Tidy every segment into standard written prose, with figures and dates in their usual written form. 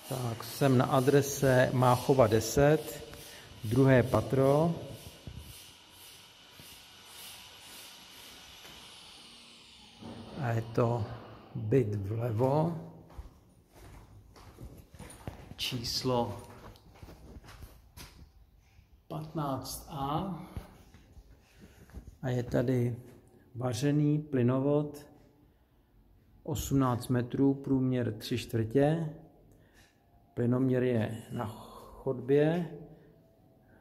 Tak, jsem na adrese Máchova 10, druhé patro. A je to byt vlevo. Číslo 15A. A je tady vařený plynovod 18 metrů, průměr 3/4. Plynoměr je na chodbě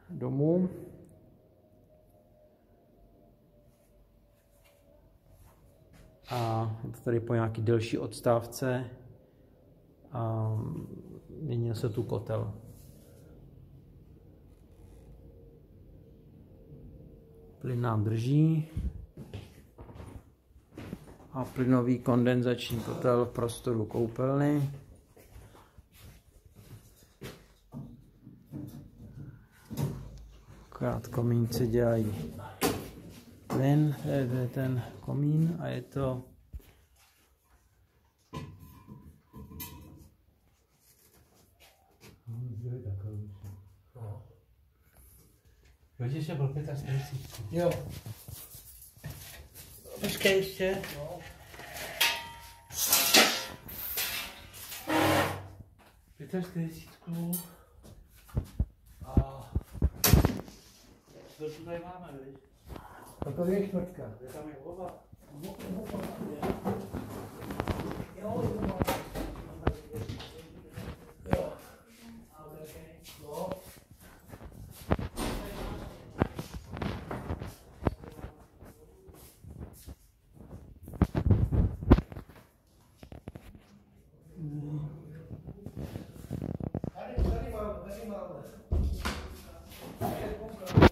domu. A je to tady po nějaký delší odstávce a měnil se tu kotel. Plyn nám drží a plynový kondenzační kotel v prostoru koupelny. Akorát komínci dělají plyn, to je ten komín a je to Rodiče byl 45. jo. Počkej ještě. No. 45. A co tu tady máme, víš? To je čtvrtka. Je tam je oba. Tady máme.